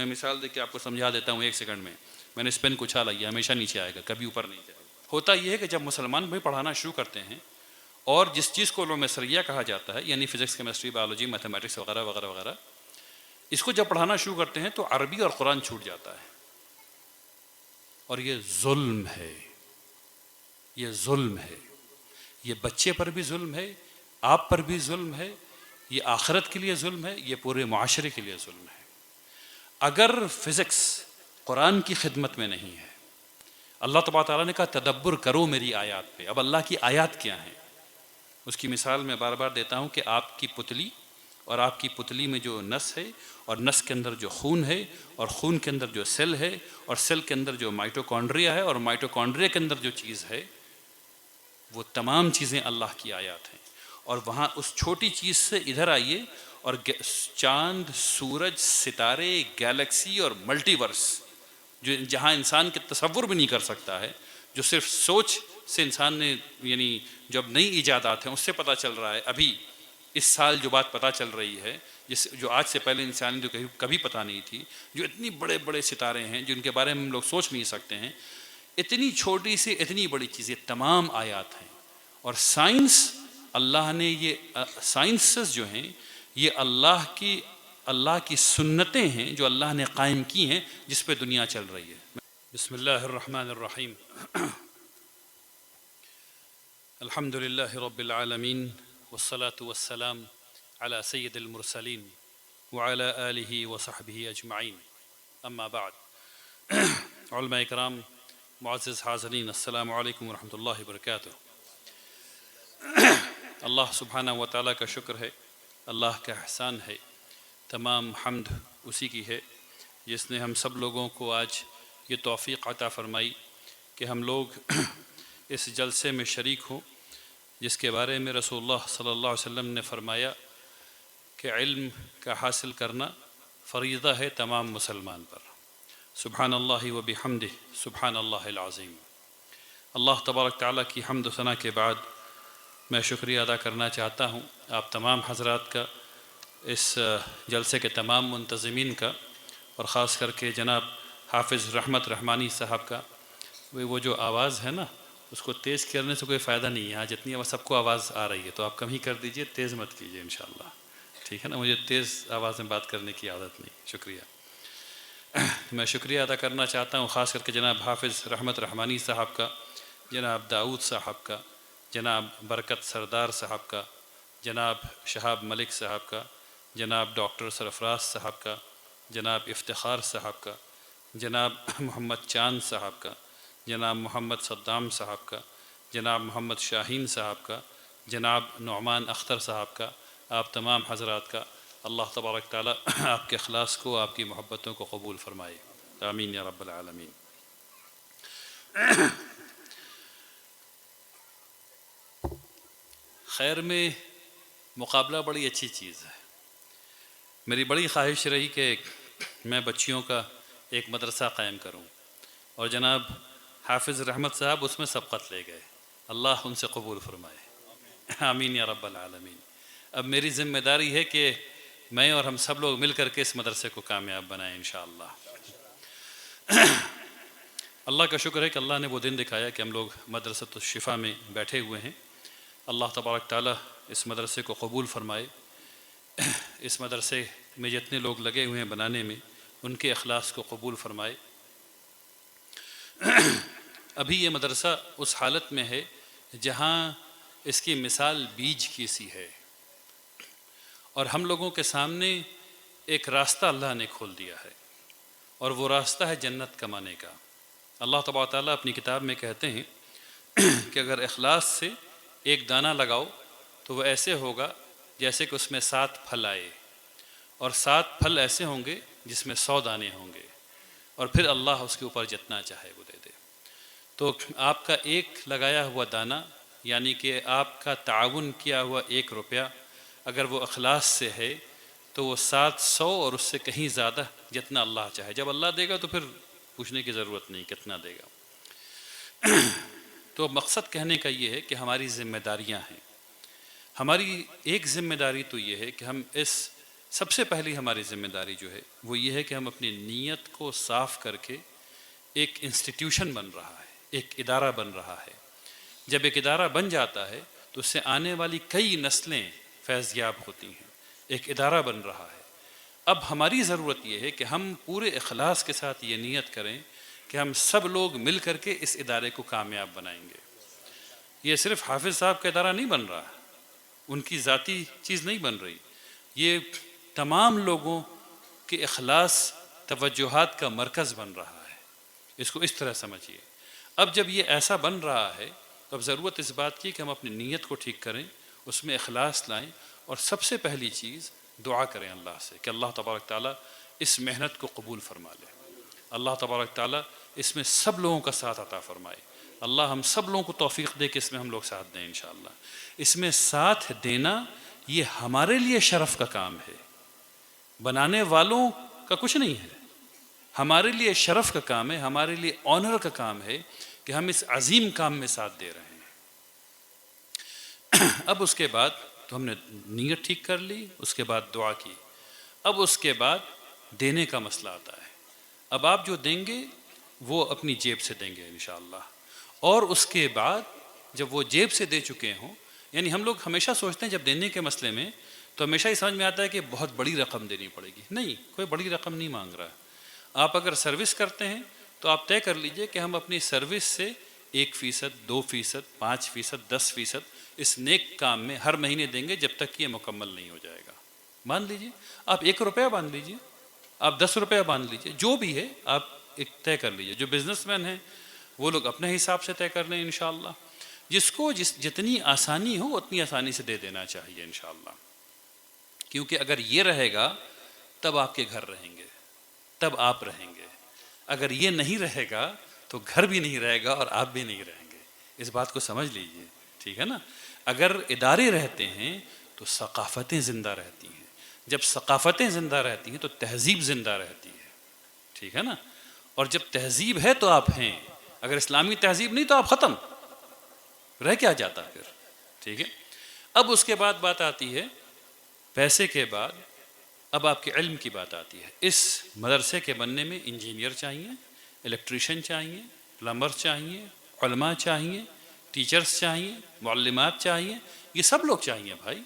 میں مثال دے کے آپ کو سمجھا دیتا ہوں 1 سیکنڈ میں. میں نے اس پین کو اچھالا، یہ ہمیشہ نیچے آئے گا، کبھی اوپر نہیں جائے گا. ہوتا یہ ہے کہ جب مسلمان بھی پڑھانا شروع کرتے ہیں اور جس چیز کو علوم سریہ کہا جاتا ہے، یعنی فزکس، کیمسٹری، بایولوجی، میتھمیٹکس وغیرہ وغیرہ وغیرہ، اس کو جب پڑھانا شروع کرتے ہیں تو عربی اور قرآن چھوٹ جاتا ہے. اور یہ ظلم ہے، یہ ظلم ہے. یہ بچے پر بھی ظلم ہے، آپ پر بھی ظلم ہے، یہ آخرت کے لیے ظلم ہے، یہ پورے معاشرے کے لیے ظلم ہے. اگر فزکس قرآن کی خدمت میں نہیں ہے، اللہ تبارک تعالیٰ نے کہا تدبر کرو میری آیات پہ. اب اللہ کی آیات کیا ہیں؟ اس کی مثال میں بار بار دیتا ہوں کہ آپ کی پتلی اور آپ کی پتلی میں جو نس ہے، اور نس کے اندر جو خون ہے، اور خون کے اندر جو سیل ہے، اور سیل کے اندر جو مائٹوکونڈریا ہے، اور مائٹوکونڈریا کے اندر جو چیز ہے، وہ تمام چیزیں اللہ کی آیات ہیں. اور وہاں اس چھوٹی چیز سے ادھر آئیے اور چاند، سورج، ستارے، گیلیکسی اور ملٹی ورس، جو جہاں انسان کے تصور بھی نہیں کر سکتا ہے، جو صرف سوچ سے انسان نے، یعنی جو اب نئی ایجادات ہیں اس سے پتہ چل رہا ہے. ابھی اس سال جو بات پتہ چل رہی ہے، جو آج سے پہلے انسان نے جو کبھی پتہ نہیں تھی، جو اتنی بڑے بڑے ستارے ہیں جن کے بارے میں ہم لوگ سوچ نہیں سکتے ہیں، اتنی چھوٹی سی اتنی بڑی چیزیں تمام آیات ہیں. اور سائنس، اللہ نے یہ سائنسز جو ہیں یہ اللہ کی سنتیں ہیں جو اللہ نے قائم کی ہیں، جس پہ دنیا چل رہی ہے. بسم اللہ الرحمن الرحیم. الحمد للہ رب العالمین والصلاة والسلام على سید المرسلین وعلى آلہ وصحبہ اجمعین. اما بعد. علماء اکرام، معزز حاضرین، السلام علیکم ورحمۃ اللہ وبرکاتہ. اللہ سبحانہ و تعالیٰ کا شکر ہے، اللہ کا احسان ہے، تمام حمد اسی کی ہے جس نے ہم سب لوگوں کو آج یہ توفیق عطا فرمائی کہ ہم لوگ اس جلسے میں شریک ہوں، جس کے بارے میں رسول اللہ صلی اللہ علیہ وسلم نے فرمایا کہ علم کا حاصل کرنا فریضہ ہے تمام مسلمان پر. سبحان اللہ و بحمدہ، سبحان اللہ العظیم. اللہ تبارک تعالیٰ کی حمد و ثنا کے بعد میں شکریہ ادا کرنا چاہتا ہوں آپ تمام حضرات کا، اس جلسے کے تمام منتظمین کا، اور خاص کر کے جناب حافظ رحمت رحمانی صاحب کا. وہ جو آواز ہے نا، اس کو تیز کرنے سے کوئی فائدہ نہیں ہے. آج اتنی آواز سب کو آواز آ رہی ہے تو آپ کم ہی کر دیجئے، تیز مت کیجئے انشاءاللہ. ٹھیک ہے نا؟ مجھے تیز آواز میں بات کرنے کی عادت نہیں. شکریہ. میں شکریہ ادا کرنا چاہتا ہوں خاص کر کے جناب حافظ رحمت رحمانی صاحب کا، جناب داؤد صاحب کا، جناب برکت سردار صاحب کا، جناب شہاب ملک صاحب کا، جناب ڈاکٹر سرفراز صاحب کا، جناب افتخار صاحب کا، جناب محمد چاند صاحب کا، جناب محمد صدام صاحب کا، جناب محمد شاہین صاحب کا، جناب نعمان اختر صاحب کا. آپ تمام حضرات کا اللہ تبارک تعالیٰ آپ کے اخلاص کو، آپ کی محبتوں کو قبول فرمائے. آمین یا رب العالمین. خیر میں مقابلہ بڑی اچھی چیز ہے. میری بڑی خواہش رہی کہ میں بچیوں کا ایک مدرسہ قائم کروں، اور جناب حافظ رحمت صاحب اس میں سبقت لے گئے. اللہ ان سے قبول فرمائے. آمین یا رب العالمین. اب میری ذمہ داری ہے کہ میں اور ہم سب لوگ مل کر کے اس مدرسے کو کامیاب بنائیں انشاءاللہ. اللہ کا شکر ہے کہ اللہ نے وہ دن دکھایا کہ ہم لوگ مدرسۃ الشفا میں بیٹھے ہوئے ہیں. اللہ تبارک تعالیٰ اس مدرسے کو قبول فرمائے. اس مدرسے میں جتنے لوگ لگے ہوئے ہیں بنانے میں، ان کے اخلاص کو قبول فرمائے. ابھی یہ مدرسہ اس حالت میں ہے جہاں اس کی مثال بیج کی سی ہے، اور ہم لوگوں کے سامنے ایک راستہ اللہ نے کھول دیا ہے، اور وہ راستہ ہے جنت کمانے کا. اللہ تبارک تعالیٰ اپنی کتاب میں کہتے ہیں کہ اگر اخلاص سے ایک دانہ لگاؤ تو وہ ایسے ہوگا جیسے کہ اس میں 7 پھل آئے، اور 7 پھل ایسے ہوں گے جس میں 100 دانے ہوں گے، اور پھر اللہ اس کے اوپر جتنا چاہے وہ دے دے. تو آپ کا ایک لگایا ہوا دانہ، یعنی کہ آپ کا تعاون کیا ہوا 1 روپیہ، اگر وہ اخلاص سے ہے تو وہ 700 اور اس سے کہیں زیادہ جتنا اللہ چاہے. جب اللہ دے گا تو پھر پوچھنے کی ضرورت نہیں کتنا دے گا. تو مقصد کہنے کا یہ ہے کہ ہماری ذمہ داریاں ہیں. ہماری ایک ذمہ داری تو یہ ہے کہ ہم اس سب سے پہلی ہماری ذمہ داری جو ہے وہ یہ ہے کہ ہم اپنی نیت کو صاف کر کے، ایک انسٹیٹیوشن بن رہا ہے، ایک ادارہ بن رہا ہے، جب ایک ادارہ بن جاتا ہے تو اس سے آنے والی کئی نسلیں فیض یاب ہوتی ہیں، ایک ادارہ بن رہا ہے۔ اب ہماری ضرورت یہ ہے کہ ہم پورے اخلاص کے ساتھ یہ نیت کریں کہ ہم سب لوگ مل کر کے اس ادارے کو کامیاب بنائیں گے۔ یہ صرف حافظ صاحب کا ادارہ نہیں بن رہا، ان کی ذاتی چیز نہیں بن رہی، یہ تمام لوگوں کے اخلاص توجہات کا مرکز بن رہا ہے۔ اس کو اس طرح سمجھیے۔ اب جب یہ ایسا بن رہا ہے تو اب ضرورت اس بات کی کہ ہم اپنی نیت کو ٹھیک کریں، اس میں اخلاص لائیں، اور سب سے پہلی چیز دعا کریں اللہ سے کہ اللہ تبارک تعالیٰ اس محنت کو قبول فرما لے، اللہ تبارک تعالیٰ اس میں سب لوگوں کا ساتھ عطا فرمائے، اللہ ہم سب لوگوں کو توفیق دے کہ اس میں ہم لوگ ساتھ دیں انشاءاللہ۔ اس میں ساتھ دینا یہ ہمارے لیے شرف کا کام ہے، بنانے والوں کا کچھ نہیں ہے، ہمارے لیے شرف کا کام ہے، ہمارے لیے آنر کا کام ہے کہ ہم اس عظیم کام میں ساتھ دے رہے ہیں۔ اب اس کے بعد تو ہم نے نیت ٹھیک کر لی، اس کے بعد دعا کی، اب اس کے بعد دینے کا مسئلہ آتا ہے۔ اب آپ جو دیں گے وہ اپنی جیب سے دیں گے انشاءاللہ، اور اس کے بعد جب وہ جیب سے دے چکے ہوں، یعنی ہم لوگ ہمیشہ سوچتے ہیں جب دینے کے مسئلے میں تو ہمیشہ ہی سمجھ میں آتا ہے کہ بہت بڑی رقم دینی پڑے گی، نہیں، کوئی بڑی رقم نہیں مانگ رہا۔ آپ اگر سروس کرتے ہیں تو آپ طے کر لیجئے کہ ہم اپنی سروس سے 1%، 2%، 5%، 10% اس نیک کام میں ہر مہینے دیں گے جب تک کہ یہ مکمل نہیں ہو جائے گا۔ مان لیجئے آپ 1 روپیہ باندھ لیجئے، آپ 10 روپیہ باندھ لیجئے، جو بھی ہے آپ ایک طے کر لیجئے۔ جو بزنس مین ہیں وہ لوگ اپنے حساب سے طے کر لیں انشاءاللہ، جس کو جتنی آسانی ہو اتنی آسانی سے دے دینا چاہیے انشاءاللہ، کیونکہ اگر یہ رہے گا تب آپ کے گھر رہیں گے، تب آپ رہیں گے، اگر یہ نہیں رہے گا تو گھر بھی نہیں رہے گا اور آپ بھی نہیں رہیں گے۔ اس بات کو سمجھ لیجئے، ٹھیک ہے نا؟ اگر ادارے رہتے ہیں تو ثقافتیں زندہ رہتی ہیں، جب ثقافتیں زندہ رہتی ہیں تو تہذیب زندہ رہتی ہے، ٹھیک ہے نا؟ اور جب تہذیب ہے تو آپ ہیں، اگر اسلامی تہذیب نہیں تو آپ ختم، رہ کیا جاتا پھر، ٹھیک ہے؟ اب اس کے بعد بات آتی ہے پیسے کے بعد، اب آپ کے علم کی بات آتی ہے۔ اس مدرسے کے بننے میں انجینئر چاہیے، الیکٹریشین چاہیے، پلمبر چاہیے، علماء چاہیے، ٹیچرز چاہیے، معلمات چاہیے، یہ سب لوگ چاہیے بھائی۔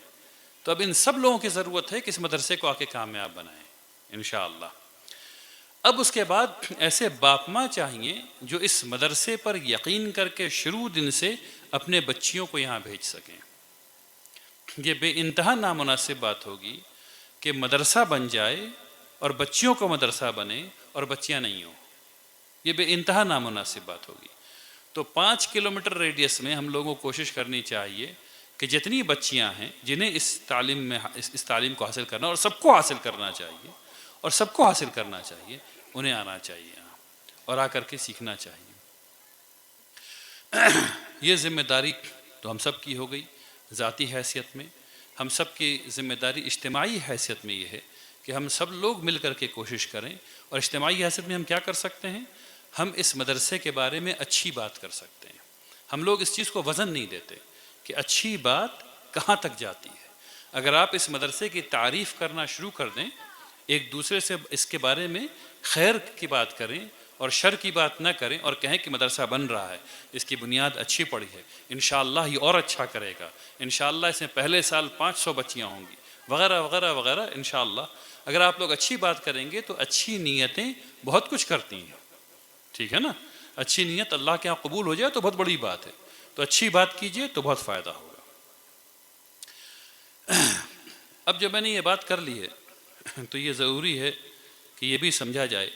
تو اب ان سب لوگوں کی ضرورت ہے کہ اس مدرسے کو آ کے کامیاب بنائیں انشاءاللہ۔ اب اس کے بعد ایسے باپ ماں چاہیے جو اس مدرسے پر یقین کر کے شروع دن سے اپنے بچیوں کو یہاں بھیج سکیں۔ یہ بے انتہا نامناسب بات ہوگی کہ مدرسہ بن جائے اور بچیوں کو مدرسہ بنے اور بچیاں نہیں ہوں، یہ بے انتہا نامناسب بات ہوگی۔ تو 5 کلومیٹر ریڈیس میں ہم لوگوں کو کوشش کرنی چاہیے کہ جتنی بچیاں ہیں جنہیں اس تعلیم کو حاصل کرنا، اور سب کو حاصل کرنا چاہیے، اور سب کو حاصل کرنا چاہیے، انہیں آنا چاہیے اور آ کر کے سیکھنا چاہیے۔ یہ ذمہ داری تو ہم سب کی ہو گئی ذاتی حیثیت میں، ہم سب کی ذمہ داری اجتماعی حیثیت میں یہ ہے کہ ہم سب لوگ مل کر کے کوشش کریں۔ اور اجتماعی حیثیت میں ہم کیا کر سکتے ہیں؟ ہم اس مدرسے کے بارے میں اچھی بات کر سکتے ہیں۔ ہم لوگ اس چیز کو وزن نہیں دیتے کہ اچھی بات کہاں تک جاتی ہے۔ اگر آپ اس مدرسے کی تعریف کرنا شروع کر دیں، ایک دوسرے سے اس کے بارے میں خیر کی بات کریں اور شر کی بات نہ کریں، اور کہیں کہ مدرسہ بن رہا ہے، اس کی بنیاد اچھی پڑی ہے، انشاءاللہ یہ اور اچھا کرے گا، انشاءاللہ اس میں پہلے سال 500 بچیاں ہوں گی، وغیرہ وغیرہ وغیرہ، انشاءاللہ اگر آپ لوگ اچھی بات کریں گے تو اچھی نیتیں بہت کچھ کرتی ہیں، ٹھیک ہے نا؟ اچھی نیت اللہ کے ہاں قبول ہو جائے تو بہت بڑی بات ہے، تو اچھی بات کیجئے تو بہت فائدہ ہوگا۔ اب جب میں نے یہ بات کر لی ہے تو یہ ضروری ہے کہ یہ بھی سمجھا جائے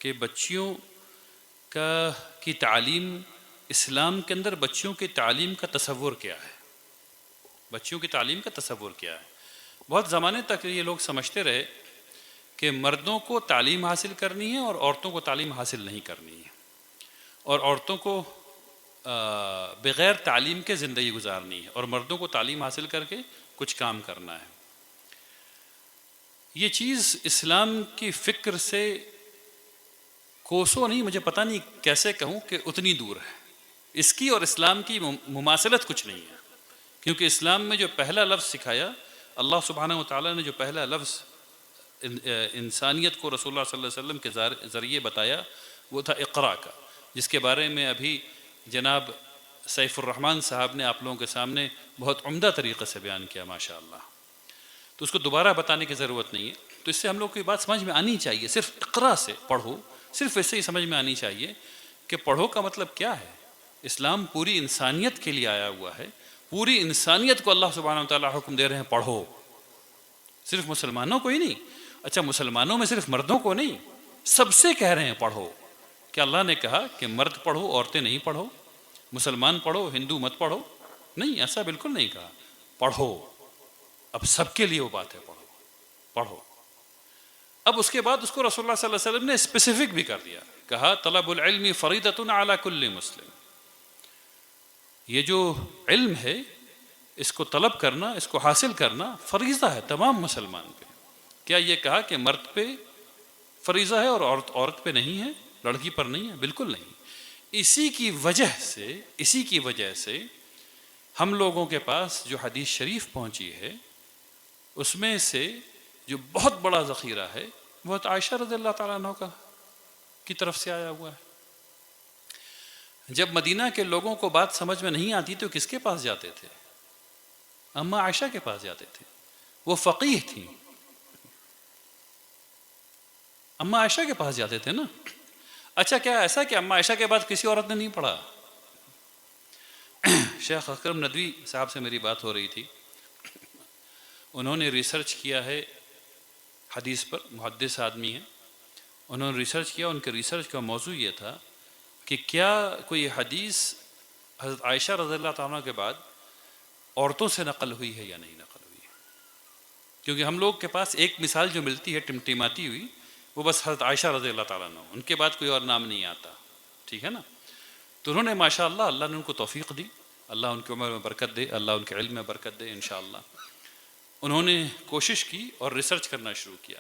کہ بچیوں کی تعلیم، اسلام کے اندر بچیوں کی تعلیم کا تصور کیا ہے، بچیوں کی تعلیم کا تصور کیا ہے۔ بہت زمانے تک یہ لوگ سمجھتے رہے کہ مردوں کو تعلیم حاصل کرنی ہے اور عورتوں کو تعلیم حاصل نہیں کرنی ہے، اور عورتوں کو بغیر تعلیم کے زندگی گزارنی ہے، اور مردوں کو تعلیم حاصل کر کے کچھ کام کرنا ہے۔ یہ چیز اسلام کی فکر سے کوسوں نہیں، مجھے پتہ نہیں کیسے کہوں کہ اتنی دور ہے، اس کی اور اسلام کی مماثلت کچھ نہیں ہے، کیونکہ اسلام میں جو پہلا لفظ سکھایا، اللہ سبحانہ و تعالیٰ نے جو پہلا لفظ انسانیت کو رسول اللہ صلی اللہ علیہ وسلم کے ذریعے بتایا وہ تھا اقرا کا، جس کے بارے میں ابھی جناب سیف الرحمن صاحب نے آپ لوگوں کے سامنے بہت عمدہ طریقے سے بیان کیا ماشاء اللہ، تو اس کو دوبارہ بتانے کی ضرورت نہیں ہے۔ تو اس سے ہم لوگ کو یہ بات سمجھ میں آنی چاہیے، صرف اقرا سے پڑھو، صرف اس سے ہی سمجھ میں آنی چاہیے کہ پڑھو کا مطلب کیا ہے۔ اسلام پوری انسانیت کے لیے آیا ہوا ہے، پوری انسانیت کو اللہ سبحانہ و تعالیٰ حکم دے رہے ہیں پڑھو، صرف مسلمانوں کو ہی نہیں۔ اچھا مسلمانوں میں صرف مردوں کو نہیں، سب سے کہہ رہے ہیں پڑھو۔ کہ اللہ نے کہا کہ مرد پڑھو عورتیں نہیں پڑھو، مسلمان پڑھو ہندو مت پڑھو؟ نہیں، ایسا بالکل نہیں کہا، پڑھو۔ اب سب کے لیے وہ بات ہے، پڑھو پڑھو۔ اب اس کے بعد اس کو رسول اللہ صلی اللہ علیہ وسلم نے اسپیسیفک بھی کر دیا، کہا طلب العلم فریضۃ علی کل مسلم، یہ جو علم ہے اس کو طلب کرنا، اس کو حاصل کرنا فریضہ ہے تمام مسلمان پہ۔ کیا یہ کہا کہ مرد پہ فریضہ ہے اور عورت پہ نہیں ہے، لڑکی پر نہیں ہے؟ بالکل نہیں۔ اسی کی وجہ سے ہم لوگوں کے پاس جو حدیث شریف پہنچی ہے اس میں سے جو بہت بڑا ذخیرہ ہے وہ عائشہ رضی اللہ تعالیٰ عنہ کی طرف سے آیا ہوا ہے۔ جب مدینہ کے لوگوں کو بات سمجھ میں نہیں آتی تو کس کے پاس جاتے تھے؟ اماں عائشہ کے پاس جاتے تھے، وہ فقیہ تھیں، اماں عائشہ کے پاس جاتے تھے نا۔ اچھا کیا ایسا کہ اماں عائشہ کے بعد کسی عورت نے نہیں پڑھا؟ شیخ اکرم ندوی صاحب سے میری بات ہو رہی تھی، انہوں نے ریسرچ کیا ہے حدیث پر، محدث آدمی ہیں، انہوں نے ریسرچ کیا، ان کے ریسرچ کا موضوع یہ تھا کہ کیا کوئی حدیث حضرت عائشہ رضی اللہ تعالیٰ کے بعد عورتوں سے نقل ہوئی ہے یا نہیں نقل ہوئی ہے۔ کیونکہ ہم لوگ کے پاس ایک مثال جو ملتی ہے ٹمٹماتی ہوئی، وہ بس حضرت عائشہ رضی اللہ تعالیٰ عنہ، ان کے بعد کوئی اور نام نہیں آتا، ٹھیک ہے نا۔ تو انہوں نے ماشاء اللہ، اللہ نے ان کو توفیق دی، اللہ ان کی عمر میں برکت دے، اللہ ان کے علم میں برکت دے انشاءاللہ۔ انہوں نے کوشش کی اور ریسرچ کرنا شروع کیا،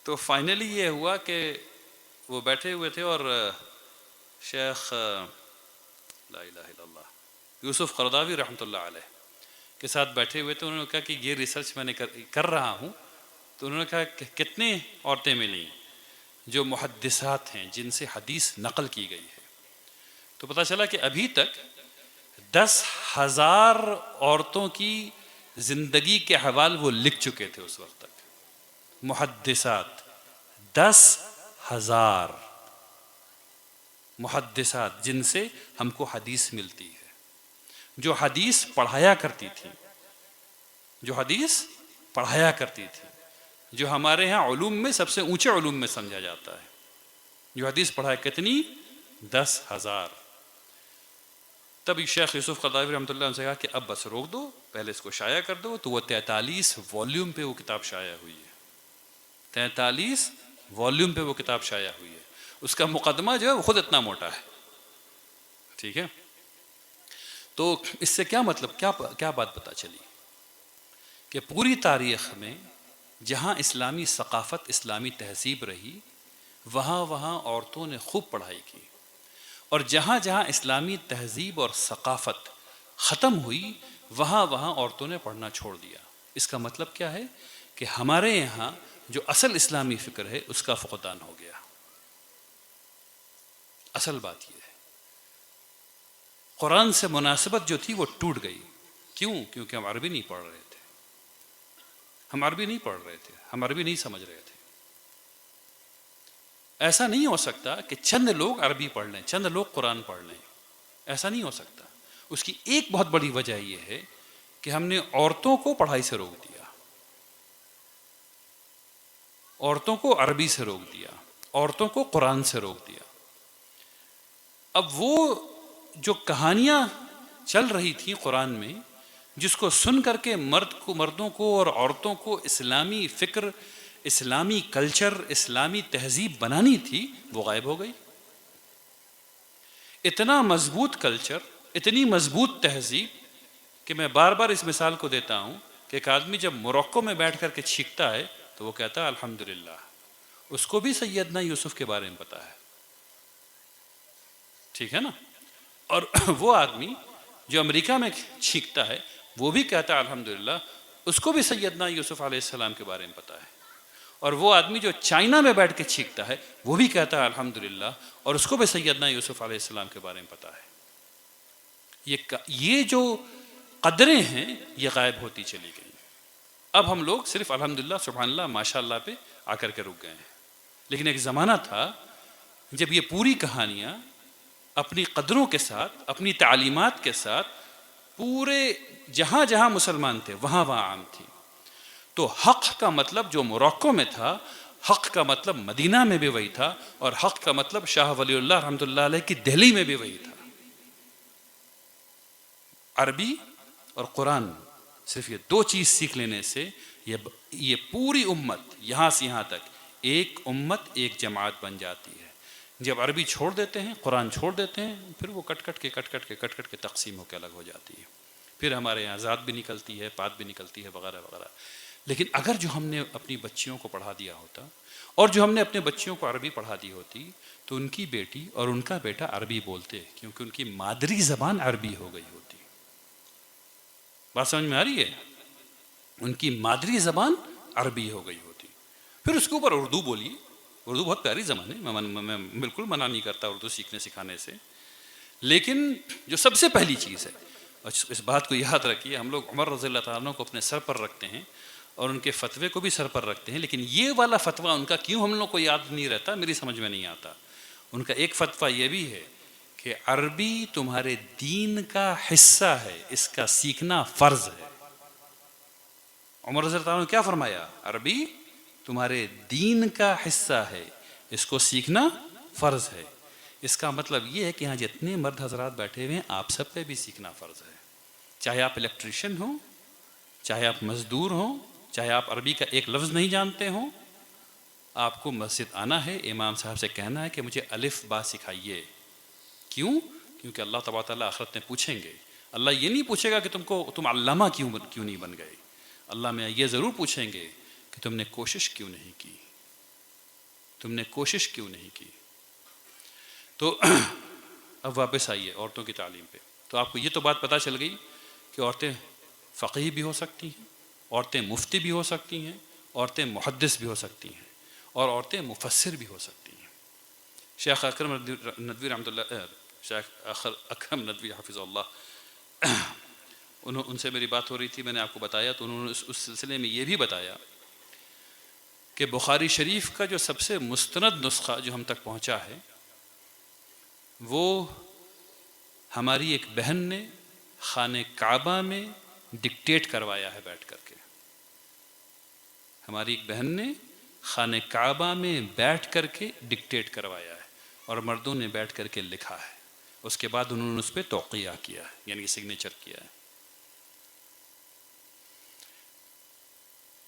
تو فائنلی یہ ہوا کہ وہ بیٹھے ہوئے تھے اور شیخ لا الہ الا اللہ یوسف قرضاوی رحمۃ اللہ علیہ کے ساتھ بیٹھے ہوئے تھے۔ انہوں نے کہا کہ یہ ریسرچ میں نے کر رہا ہوں، تو انہوں نے کہا کہ کتنے عورتیں ملیں جو محدثات ہیں جن سے حدیث نقل کی گئی ہے؟ تو پتہ چلا کہ ابھی تک 10,000 عورتوں کی زندگی کے احوال وہ لکھ چکے تھے اس وقت تک، محدثات 10,000 محدثات جن سے ہم کو حدیث ملتی ہے، جو حدیث پڑھایا کرتی تھی، جو حدیث پڑھایا کرتی تھی، جو ہمارے ہاں علوم میں سب سے اونچے علوم میں سمجھا جاتا ہے، جو حدیث پڑھایا کتنی؟ 10,000۔ تب شیخ یوسف قرضاوی رحمۃ اللہ عنہ سے کہا کہ اب بس روک دو، پہلے اس کو شائع کر دو۔ تو وہ 43 والیوم پہ وہ کتاب شائع ہوئی ہے، 43 والیوم پہ وہ کتاب شائع ہوئی ہے۔ اس کا مقدمہ جو ہے وہ خود اتنا موٹا ہے، ٹھیک ہے۔ تو اس سے کیا مطلب، کیا بات پتہ چلی کہ پوری تاریخ میں جہاں اسلامی ثقافت، اسلامی تہذیب رہی، وہاں عورتوں نے خوب پڑھائی کی، اور جہاں جہاں اسلامی تہذیب اور ثقافت ختم ہوئی وہاں عورتوں نے پڑھنا چھوڑ دیا۔ اس کا مطلب کیا ہے کہ ہمارے یہاں جو اصل اسلامی فکر ہے اس کا فقدان ہو گیا۔ اصل بات یہ ہے، قرآن سے مناسبت جو تھی وہ ٹوٹ گئی۔ کیوں؟ کیونکہ ہم عربی نہیں پڑھ رہے تھے، ہم عربی نہیں پڑھ رہے تھے، ہم عربی نہیں سمجھ رہے تھے۔ ایسا نہیں ہو سکتا کہ چند لوگ عربی پڑھ لیں، چند لوگ قرآن پڑھ لیں، ایسا نہیں ہو سکتا۔ اس کی ایک بہت بڑی وجہ یہ ہے کہ ہم نے عورتوں کو پڑھائی سے روک دیا، عورتوں کو عربی سے روک دیا، عورتوں کو قرآن سے روک دیا۔ اب وہ جو کہانیاں چل رہی تھیں قرآن میں، جس کو سن کر کے مردوں کو اور عورتوں کو اسلامی فکر، اسلامی کلچر، اسلامی تہذیب بنانی تھی، وہ غائب ہو گئی۔ اتنا مضبوط کلچر، اتنی مضبوط تہذیب کہ میں بار بار اس مثال کو دیتا ہوں کہ ایک آدمی جب موروکو میں بیٹھ کر کے چھینکتا ہے تو وہ کہتا ہے الحمدللہ، اس کو بھی سیدنا یوسف کے بارے میں پتا ہے، ٹھیک ہے نا۔ اور وہ آدمی جو امریکہ میں چھینکتا ہے وہ بھی کہتا ہے الحمدللہ، اس کو بھی سیدنا یوسف علیہ السلام کے بارے میں پتا ہے۔ اور وہ آدمی جو چائنا میں بیٹھ کے چھینکتا ہے وہ بھی کہتا ہے الحمدللہ، اور اس کو بھی سیدنا یوسف علیہ السلام کے بارے میں پتہ ہے۔ یہ جو قدریں ہیں یہ غائب ہوتی چلی گئیں۔ اب ہم لوگ صرف الحمدللہ سبحان اللہ ماشاء اللہ پہ آ کر کے رک گئے ہیں، لیکن ایک زمانہ تھا جب یہ پوری کہانیاں اپنی قدروں کے ساتھ، اپنی تعلیمات کے ساتھ پورے جہاں جہاں مسلمان تھے وہاں وہاں عام تھی۔ تو حق کا مطلب جو موروکو میں تھا، حق کا مطلب مدینہ میں بھی وہی تھا، اور حق کا مطلب شاہ ولی اللہ رحمۃ اللہ علیہ کی دہلی میں بھی وہی تھا۔ عربی اور قرآن، صرف یہ دو چیز سیکھ لینے سے یہ پوری امت یہاں سے یہاں تک ایک امت، ایک جماعت بن جاتی ہے۔ جب عربی چھوڑ دیتے ہیں، قرآن چھوڑ دیتے ہیں، پھر وہ کٹ کٹ کے تقسیم ہو کے الگ ہو جاتی ہے۔ پھر ہمارے یہاں ذات بھی نکلتی ہے، پات بھی نکلتی ہے، وغیرہ وغیرہ۔ لیکن اگر جو ہم نے اپنی بچیوں کو پڑھا دیا ہوتا، اور جو ہم نے اپنے بچیوں کو عربی پڑھا دی ہوتی، تو ان کی بیٹی اور ان کا بیٹا عربی بولتے، کیونکہ ان کی مادری زبان عربی ہو گئی ہوتی۔ بات سمجھ میں آ رہی ہے؟ ان کی مادری زبان عربی ہو گئی ہوتی۔ پھر اس کے اوپر اردو بولیے، اردو بہت پیاری زبان ہے، میں بالکل منع نہیں کرتا اردو سیکھنے سکھانے سے، لیکن جو سب سے پہلی چیز ہے، اس بات کو یاد رکھیے، ہم لوگ عمر رضی اللہ تعالیٰ عنہ کو اپنے سر پر رکھتے ہیں اور ان کے فتوے کو بھی سر پر رکھتے ہیں، لیکن یہ والا فتویٰ ان کا کیوں ہم لوگ کو یاد نہیں رہتا، میری سمجھ میں نہیں آتا۔ ان کا ایک فتویٰ یہ بھی ہے کہ عربی تمہارے دین کا حصہ ہے، اس کا سیکھنا فرض ہے۔ عمر رضی اللہ تعالیٰ نے کیا فرمایا؟ عربی تمہارے دین کا حصہ ہے، اس کو سیکھنا فرض ہے۔ اس کا مطلب یہ ہے کہ یہاں جتنے مرد حضرات بیٹھے ہوئے ہیں آپ سب پہ بھی سیکھنا فرض ہے، چاہے آپ الیکٹریشین ہوں، چاہے آپ مزدور ہوں، چاہے آپ عربی کا ایک لفظ نہیں جانتے ہوں، آپ کو مسجد آنا ہے، امام صاحب سے کہنا ہے کہ مجھے الف با سکھائیے۔ کیوں؟ کیونکہ اللہ تبارک و تعالیٰ آخرت میں پوچھیں گے۔ اللہ یہ نہیں پوچھے گا کہ تم علامہ کیوں نہیں بن گئے، اللہ میں یہ ضرور پوچھیں گے کہ تم نے کوشش کیوں نہیں کی، تم نے کوشش کیوں نہیں کی۔ تو اب واپس آئیے عورتوں کی تعلیم پہ۔ تو آپ کو یہ تو بات پتہ چل گئی کہ عورتیں فقیہ بھی ہو سکتی ہیں، عورتیں مفتی بھی ہو سکتی ہیں، عورتیں محدث بھی ہو سکتی ہیں، اور عورتیں مفسر بھی ہو سکتی ہیں۔ شیخ اکرم ندوی رحمۃ اللہ، شیخ اکرم ندوی حافظ اللہ، ان سے میری بات ہو رہی تھی، میں نے آپ کو بتایا، تو انہوں نے اس سلسلے میں یہ بھی بتایا کہ بخاری شریف کا جو سب سے مستند نسخہ جو ہم تک پہنچا ہے، وہ ہماری ایک بہن نے خانہ کعبہ میں ڈکٹیٹ کروایا ہے بیٹھ کر کے۔ ہماری ایک بہن نے خانہ کعبہ میں بیٹھ کر کے ڈکٹیٹ کروایا ہے، اور مردوں نے بیٹھ کر کے لکھا ہے، اس کے بعد انہوں نے اس پہ توقیع کیا ہے، یعنی سگنیچر کیا ہے۔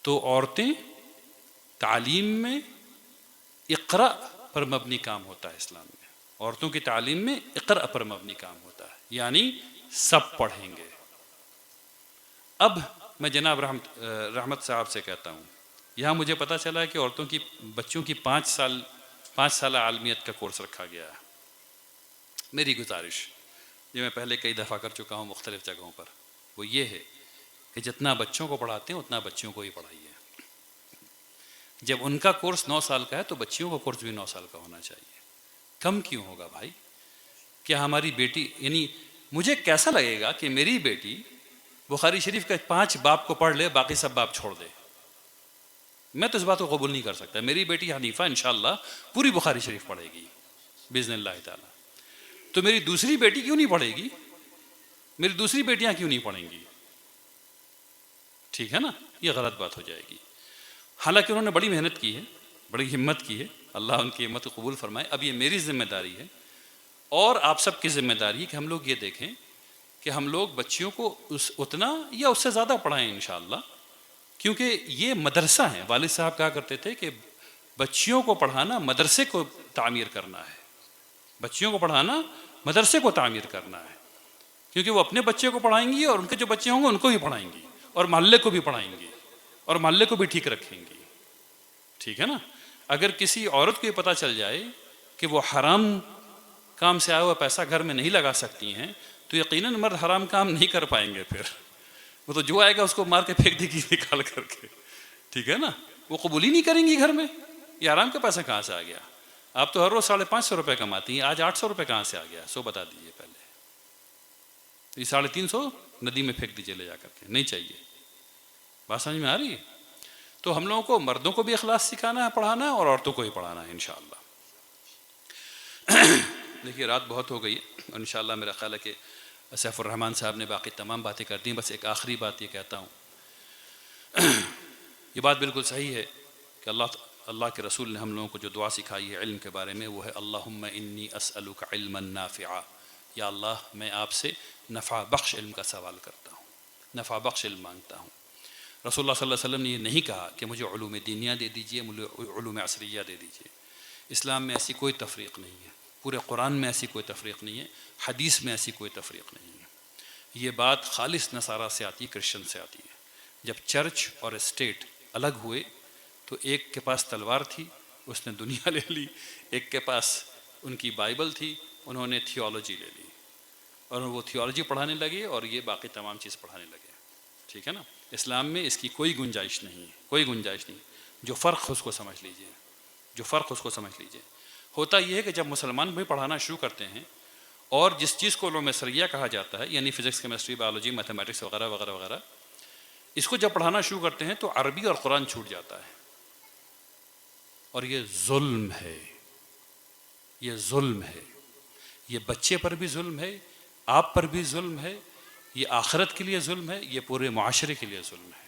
تو عورتیں تعلیم میں اقرا پر مبنی کام ہوتا ہے اسلام میں، عورتوں کی تعلیم میں اقرا پر مبنی کام ہوتا ہے، یعنی سب پڑھیں گے۔ اب میں جناب رحمت صاحب سے کہتا ہوں، یہاں مجھے پتہ چلا ہے کہ عورتوں کی بچوں کی 5 سالہ عالمیت کا کورس رکھا گیا ہے۔ میری گزارش جو میں پہلے کئی دفعہ کر چکا ہوں مختلف جگہوں پر، وہ یہ ہے کہ جتنا بچوں کو پڑھاتے ہیں اتنا بچیوں کو ہی پڑھائیے۔ جب ان کا کورس 9 سال کا ہے تو بچیوں کا کورس بھی 9 سال کا ہونا چاہیے۔ کم کیوں ہوگا بھائی؟ کیا ہماری بیٹی، یعنی مجھے کیسا لگے گا کہ میری بیٹی بخاری شریف کا 5 باب کو پڑھ لے، باقی سب باب چھوڑ دے؟ میں تو اس بات کو قبول نہیں کر سکتا۔ میری بیٹی حنیفہ انشاءاللہ پوری بخاری شریف پڑھے گی باذن اللہ تعالی۔ تو میری دوسری بیٹی کیوں نہیں پڑھے گی؟ میری دوسری بیٹیاں کیوں نہیں پڑھیں گی؟ ٹھیک ہے نا، یہ غلط بات ہو جائے گی۔ حالانکہ انہوں نے بڑی محنت کی ہے، بڑی ہمت کی ہے، اللہ ان کی ہمت کو قبول فرمائے۔ اب یہ میری ذمہ داری ہے اور آپ سب کی ذمہ داری ہے کہ ہم لوگ یہ دیکھیں کہ ہم لوگ بچیوں کو اتنا یا اس سے زیادہ پڑھائیں انشاءاللہ، کیونکہ یہ مدرسہ ہیں۔ والد صاحب کہا کرتے تھے کہ بچیوں کو پڑھانا مدرسے کو تعمیر کرنا ہے، بچیوں کو پڑھانا مدرسے کو تعمیر کرنا ہے، کیونکہ وہ اپنے بچے کو پڑھائیں گی اور ان کے جو بچے ہوں گے ان کو بھی پڑھائیں گی، اور محلے کو بھی پڑھائیں گی، اور محلے کو بھی ٹھیک رکھیں گی۔ ٹھیک ہے نا؟ اگر کسی عورت کو یہ پتہ چل جائے کہ وہ حرام کام سے آیا ہوا پیسہ گھر میں نہیں لگا سکتی ہیں، تو یقیناً مرد حرام کام نہیں کر پائیں گے۔ پھر وہ تو جو آئے گا اس کو مار کے پھینک دے گی نکال کر کے۔ ٹھیک ہے نا؟ وہ قبول ہی نہیں کریں گی گھر میں. یہ حرام کا پیسہ کہاں سے آ گیا؟ آپ تو ہر روز 550 روپے کماتی ہیں, آج 800 روپے کہاں سے آ گیا؟ سو بتا دیجیے پہلے. یہ 350 ندی میں پھینک دیجیے لے جا کر کے, نہیں چاہیے. بات سمجھ میں آ رہی ہے؟ تو ہم لوگوں کو مردوں کو بھی اخلاص سکھانا ہے, پڑھانا ہے, اور عورتوں کو ہی پڑھانا ہے انشاءاللہ. دیکھیے رات بہت ہو گئی ہے, اور انشاءاللہ میرا خیال ہے کہ سیف الرحمن صاحب نے باقی تمام باتیں کر دی ہیں. بس ایک آخری بات یہ کہتا ہوں, یہ بات بالکل صحیح ہے کہ اللہ کے رسول نے ہم لوگوں کو جو دعا سکھائی ہے علم کے بارے میں, وہ ہے اللہم انی اسألک علما نافعا. یا اللہ میں آپ سے نفع بخش علم کا سوال کرتا ہوں, نفع بخش علم مانگتا ہوں. رسول اللہ صلی اللہ علیہ وسلم نے یہ نہیں کہا کہ مجھے علوم دینیہ دے دیجئے, مجھے علوم عصریہ دے دیجئے. اسلام میں ایسی کوئی تفریق نہیں ہے, پورے قرآن میں ایسی کوئی تفریق نہیں ہے, حدیث میں ایسی کوئی تفریق نہیں ہے. یہ بات خالص نصارہ سے آتی ہے, کرسچن سے آتی ہے. جب چرچ اور اسٹیٹ الگ ہوئے تو ایک کے پاس تلوار تھی, اس نے دنیا لے لی, ایک کے پاس ان کی بائبل تھی, انہوں نے تھیولوجی لے لی, اور وہ تھیولوجی پڑھانے لگے اور یہ باقی تمام چیز پڑھانے لگے. ٹھیک ہے نا؟ اسلام میں اس کی کوئی گنجائش نہیں ہے, کوئی گنجائش نہیں. جو فرق اس کو سمجھ لیجئے, جو فرق اس کو سمجھ لیجئے. ہوتا یہ ہے کہ جب مسلمان بھی پڑھانا شروع کرتے ہیں, اور جس چیز کو علوم سریہ کہا جاتا ہے, یعنی فزکس, کیمسٹری, بایولوجی, میتھمیٹکس وغیرہ وغیرہ وغیرہ, اس کو جب پڑھانا شروع کرتے ہیں تو عربی اور قرآن چھوٹ جاتا ہے. اور یہ ظلم ہے, یہ ظلم ہے. یہ بچے پر بھی ظلم ہے, آپ پر بھی ظلم ہے, یہ آخرت کے لیے ظلم ہے, یہ پورے معاشرے کے لیے ظلم ہے.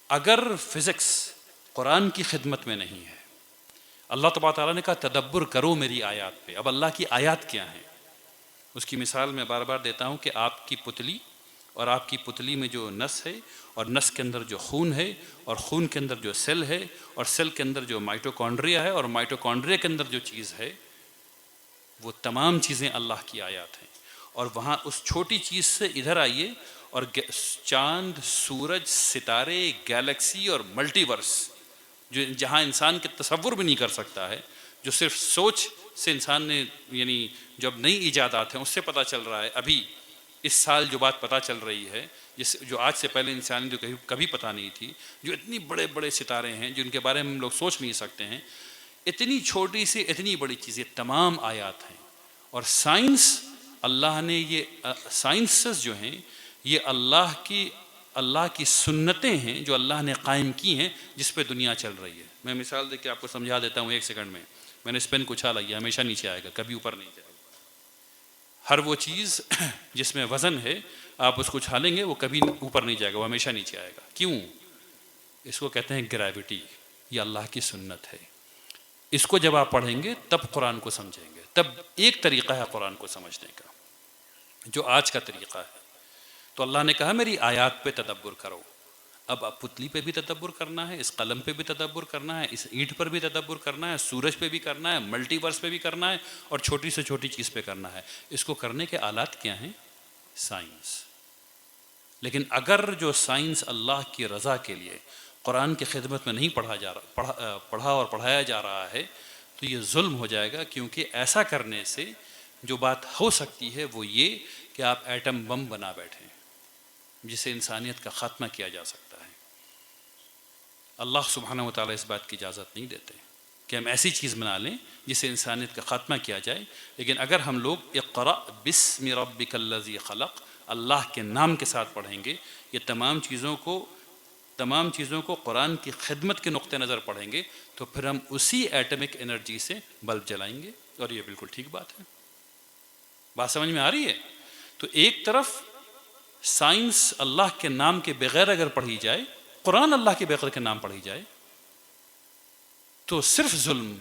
اگر فزکس قرآن کی خدمت میں نہیں ہے, اللہ تبارک تعالیٰ نے کہا تدبر کرو میری آیات پہ. اب اللہ کی آیات کیا ہیں؟ اس کی مثال میں بار بار دیتا ہوں کہ آپ کی پتلی, اور آپ کی پتلی میں جو نس ہے, اور نس کے اندر جو خون ہے, اور خون کے اندر جو سیل ہے, اور سیل کے اندر جو مائٹوکونڈریا ہے, اور مائٹوکونڈریا کے اندر جو چیز ہے, وہ تمام چیزیں اللہ کی آیات ہیں. اور وہاں اس چھوٹی چیز سے ادھر آئیے, اور چاند, سورج, ستارے, گیلیکسی اور ملٹی ورس, جو جہاں انسان کے تصور بھی نہیں کر سکتا ہے, جو صرف سوچ سے انسان نے, یعنی جو اب نئی ایجادات ہیں اس سے پتہ چل رہا ہے. ابھی اس سال جو بات پتہ چل رہی ہے, جو آج سے پہلے انسان نے جو کبھی پتہ نہیں تھی, جو اتنی بڑے بڑے ستارے ہیں جن کے بارے میں ہم لوگ سوچ نہیں سکتے ہیں, اتنی چھوٹی سی اتنی بڑی چیزیں تمام آیات ہیں. اور سائنس, اللہ نے یہ سائنسز جو ہیں یہ اللہ کی سنتیں ہیں جو اللہ نے قائم کی ہیں, جس پہ دنیا چل رہی ہے. میں مثال دے کے آپ کو سمجھا دیتا ہوں 1 سیکنڈ میں. میں نے اس پین کو اچھالا, یہ ہمیشہ نیچے آئے گا, کبھی اوپر نہیں جائے گا. ہر وہ چیز جس میں وزن ہے, آپ اس کو اچھالیں گے وہ کبھی اوپر نہیں جائے گا, وہ ہمیشہ نیچے آئے گا. کیوں؟ اس کو کہتے ہیں گریوٹی. یہ اللہ کی سنت ہے. اس کو جب آپ پڑھیں گے تب قرآن کو سمجھیں گے. تب ایک طریقہ ہے قرآن کو سمجھنے کا, جو آج کا طریقہ ہے. تو اللہ نے کہا میری آیات پہ تدبر کرو. اب پتلی پہ بھی تدبر کرنا ہے, اس قلم پہ بھی تدبر کرنا ہے, اس اینٹ پر بھی تدبر کرنا ہے, سورج پہ بھی کرنا ہے, ملٹی ورس پہ بھی کرنا ہے, اور چھوٹی سے چھوٹی چیز پہ کرنا ہے. اس کو کرنے کے آلات کیا ہیں؟ سائنس. لیکن اگر جو سائنس اللہ کی رضا کے لیے قرآن کی خدمت میں نہیں پڑھا اور پڑھایا جا رہا ہے, تو یہ ظلم ہو جائے گا. کیونکہ ایسا کرنے سے جو بات ہو سکتی ہے وہ یہ کہ آپ ایٹم بم بنا بیٹھیں, جس سے انسانیت کا خاتمہ کیا جا سکتا ہے. اللہ سبحانہ و تعالیٰ اس بات کی اجازت نہیں دیتے کہ ہم ایسی چیز بنا لیں جس سے انسانیت کا خاتمہ کیا جائے. لیکن اگر ہم لوگ اقرأ بسم ربک الذی خلق, اللہ کے نام کے ساتھ پڑھیں گے, یہ تمام چیزوں کو قرآن کی خدمت کے نقطہ نظر پڑھیں گے, تو پھر ہم اسی ایٹمک انرجی سے بلب جلائیں گے. اور یہ بالکل ٹھیک بات ہے. بات سمجھ میں آ رہی ہے؟ تو ایک طرف سائنس اللہ کے نام کے بغیر اگر پڑھی جائے, قرآن اللہ کے بغیر کے نام پڑھی جائے, تو صرف ظلم.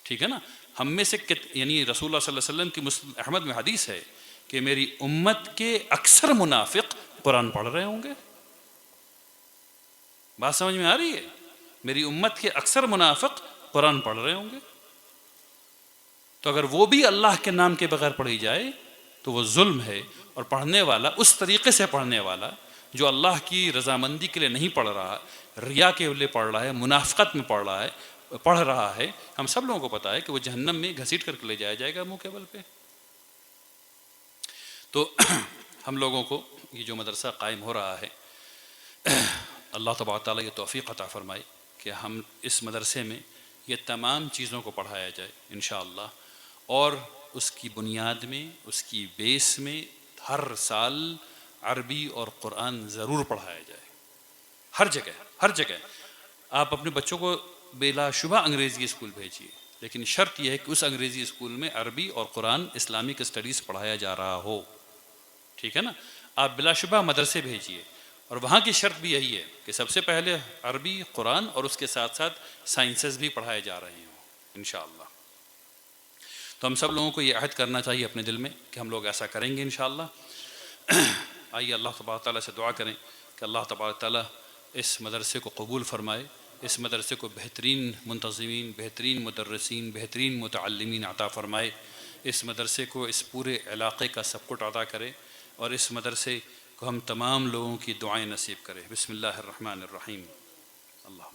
ٹھیک ہے نا؟ ہم میں سے یعنی رسول اللہ صلی اللہ علیہ وسلم کی مسلم احمد میں حدیث ہے کہ میری امت کے اکثر منافق قرآن پڑھ رہے ہوں گے. بات سمجھ میں آ رہی ہے؟ میری امت کے اکثر منافق قرآن پڑھ رہے ہوں گے. تو اگر وہ بھی اللہ کے نام کے بغیر پڑھی جائے تو وہ ظلم ہے. اور پڑھنے والا اس طریقے سے پڑھنے والا جو اللہ کی رضامندی کے لیے نہیں پڑھ رہا, ریا کے لیے پڑھ رہا ہے, منافقت میں پڑھ رہا ہے, ہم سب لوگوں کو پتا ہے کہ وہ جہنم میں گھسیٹ کر کے لے جایا جائے گا منہ کے بل پہ. تو ہم لوگوں کو یہ جو مدرسہ قائم ہو رہا ہے اللہ تبارک تعالیٰ یہ توفیق عطا فرمائے کہ ہم اس مدرسے میں یہ تمام چیزوں کو پڑھایا جائے انشاءاللہ، اور اس کی بنیاد میں، اس کی بیس میں ہر سال عربی اور قرآن ضرور پڑھایا جائے، ہر جگہ ہر جگہ۔ آپ اپنے بچوں کو بلا شبہ انگریزی اسکول بھیجیے، لیکن شرط یہ ہے کہ اس انگریزی اسکول میں عربی اور قرآن اسلامک اسٹڈیز پڑھایا جا رہا ہو، ٹھیک ہے نا؟ آپ بلا شبہ مدرسے بھیجیے، اور وہاں کی شرط بھی یہی ہے کہ سب سے پہلے عربی، قرآن اور اس کے ساتھ ساتھ سائنسز بھی پڑھائے جا رہے ہوں انشاءاللہ۔ تو ہم سب لوگوں کو یہ عہد کرنا چاہیے اپنے دل میں کہ ہم لوگ ایسا کریں گے انشاءاللہ۔ آئیے اللہ تبارک تعالیٰ سے دعا کریں کہ اللہ تبارک تعالیٰ اس مدرسے کو قبول فرمائے، اس مدرسے کو بہترین منتظمین، بہترین مدرسین، بہترین متعلمین عطا فرمائے، اس مدرسے کو اس پورے علاقے کا سپورٹ عطا کرے، اور اس مدرسے کو ہم تمام لوگوں کی دعائیں نصیب کرے۔ بسم اللہ الرحمن الرحیم۔ اللہ